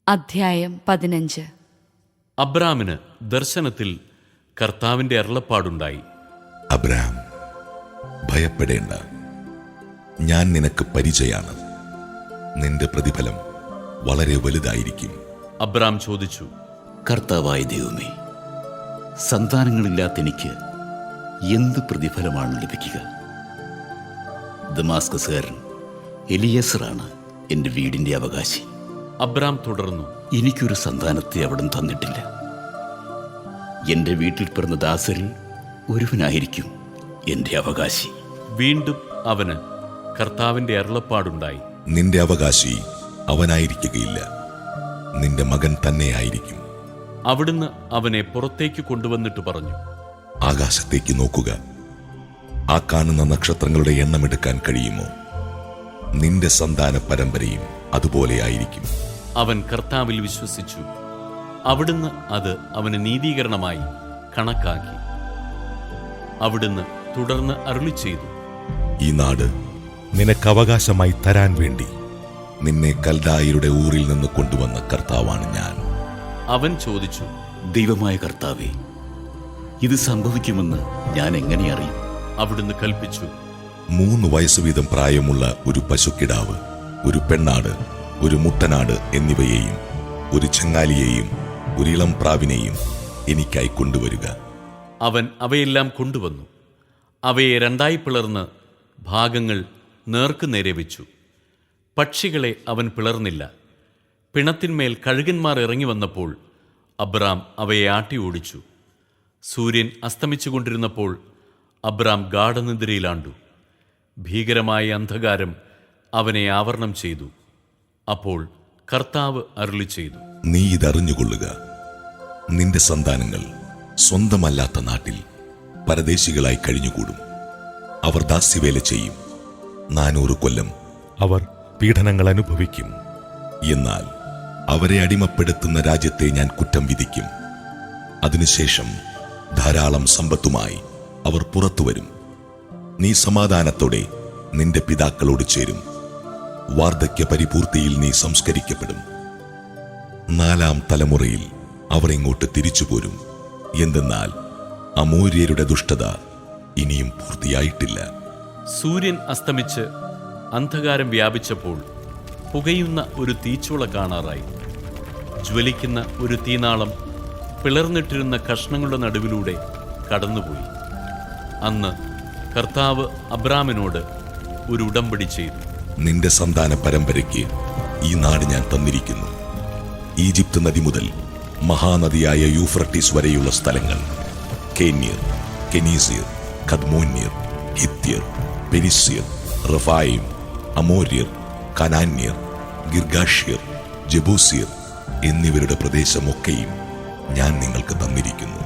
അധ്യായം 15. അബ്രാമിന് ദർശനത്തിൽ കർത്താവിന്റെ അരുളപ്പാടുണ്ടായി. അബ്രാം, ഭയപ്പെടേണ്ട, ഞാൻ നിനക്ക് പരിചയാണ്. നിന്റെ പ്രതിഫലം വളരെ വലുതായിരിക്കും. അബ്രാം ചോദിച്ചു, കർത്താവായ ദൈവമേ, സന്താനങ്ങളില്ലാത്ത എനിക്ക് എന്ത് പ്രതിഫലമാണ് ലഭിക്കുക? ദമാസ്കസുകാരൻ എലിയേസറാണ് എൻ്റെ വീടിൻ്റെ അവകാശി. അബ്രാം തുടർന്നു, എനിക്കൊരു സന്താനത്തെ അവിടുന്ന് തന്നിട്ടില്ല. എൻ്റെ വീട്ടിൽ പിറന്ന ദാസരിൽ ഒരുവനായിരിക്കും എൻ്റെ അവകാശി. വീണ്ടും അവന് കർത്താവിന്റെ അരുളപ്പാടുണ്ടായി. നിന്റെ അവകാശി അവനായിരിക്കുകയില്ല, നിന്റെ മകൻ തന്നെയായിരിക്കും. അവിടുന്ന് അവനെ പുറത്തേക്ക് കൊണ്ടുവന്നിട്ട് പറഞ്ഞു, ആകാശത്തേക്ക് നോക്കുക, ആ കാണുന്ന നക്ഷത്രങ്ങളുടെ എണ്ണമെടുക്കാൻ കഴിയുമോ? നിന്റെ സന്താന പരമ്പരയും അതുപോലെ ആയിരിക്കും. അവൻ കർത്താവിൽ വിശ്വസിച്ചു. അവിടുന്ന് അത് അവന് നീതീകരണമായി കണക്കാക്കി. അവിടുന്ന് തുടർന്ന് അരുളിച്ചെയ്തു, ഈ നാട് നിനക്ക് അവകാശമായി തരാൻ വേണ്ടി നിന്നെ കൽദായരുടെ ഊറിൽ നിന്ന് കൊണ്ടുവന്ന കർത്താവാണ് ഞാൻ. അവൻ ചോദിച്ചു, ദൈവമായ കർത്താവേ, ഇത് സംഭവിക്കുമെന്ന് ഞാൻ എങ്ങനെ അറിയും? അവിടുന്ന് കൽപ്പിച്ചു, 3 വയസ്സ് വീതം പ്രായമുള്ള ഒരു പശുക്കിടാവ്, ഒരു പെണ്ണാട്, ഒരു മുട്ടനാട് എന്നിവയെയും ഒരു ചെങ്ങാലിയെയും ഒരു ഇളം പ്രാവിനെയും എനിക്കായി കൊണ്ടുവരിക. അവൻ അവയെല്ലാം കൊണ്ടുവന്നു. അവയെ 2 പിളർന്ന് ഭാഗങ്ങൾ നേർക്കുനേരെ വെച്ചു. പക്ഷികളെ അവൻ പിളർന്നില്ല. പിണത്തിന്മേൽ കഴുകന്മാർ ഇറങ്ങി വന്നപ്പോൾ അബ്രാം അവയെ ആട്ടി ഓടിച്ചു. സൂര്യൻ അസ്തമിച്ചുകൊണ്ടിരുന്നപ്പോൾ അബ്രാം ഗാഢനിദ്രയിലാണ്ടു. ഭീകരമായ അന്ധകാരം അവനെ ആവരണം ചെയ്തു. അപ്പോൾ കർത്താവ് അരുളിച്ചെയ്തു, നീ ഇതറിഞ്ഞുകൊള്ളുക, നിന്റെ സന്താനങ്ങൾ സ്വന്തമല്ലാത്ത നാട്ടിൽ പരദേശികളായി കഴിഞ്ഞുകൂടും. അവർ ദാസ്യവേല ചെയ്യും. 400 കൊല്ലം അവർ പീഡനങ്ങൾ അനുഭവിക്കും. എന്നാൽ അവരെ അടിമപ്പെടുത്തുന്ന രാജ്യത്തെ ഞാൻ കുറ്റം വിധിക്കും. അതിനുശേഷം ധാരാളം സമ്പത്തുമായി അവർ പുറത്തുവരും. നീ സമാധാനത്തോടെ നിന്റെ പിതാക്കളോട് ചേരും. വാർദ്ധക്യ പരിപൂർത്തിയിൽ നീ സംസ്കരിക്കപ്പെടും. 4ാം തലമുറയിൽ അവർ ഇങ്ങോട്ട് തിരിച്ചുപോരും. എന്തെന്നാൽ അമോര്യരുടെ ദുഷ്ടത ഇനിയും പൂർത്തിയായിട്ടില്ല. സൂര്യൻ അസ്തമിച്ച് അന്ധകാരം വ്യാപിച്ചപ്പോൾ പുകയുന്ന ഒരു തീച്ചൂള കാണാറായി. ജ്വലിക്കുന്ന ഒരു തീനാളം പിളർന്നിട്ടിരുന്ന കഷ്ണങ്ങളുടെ നടുവിലൂടെ കടന്നുപോയി. അന്ന് കർത്താവ് അബ്രാമിനോട് ഒരു ഉടമ്പടി ചെയ്തു. നിന്റെ സന്താന പരമ്പരയ്ക്ക് ഈ നാട് ഞാൻ തന്നിരിക്കുന്നു. ഈജിപ്ത് നദി മുതൽ മഹാനദിയായ യൂഫ്രട്ടീസ് വരെയുള്ള സ്ഥലങ്ങൾ, കേന്യർ, കെനീസിയർ, കദ്മോന്യർ, ഹിത്യർ, പെരിസ്യർ, റഫായിം, അമോര്യർ, കനാന്യർ, ഗിർഗാഷ്യർ, ജബൂസിയർ എന്നിവരുടെ പ്രദേശമൊക്കെയും ഞാൻ നിങ്ങൾക്ക് തന്നിരിക്കുന്നു.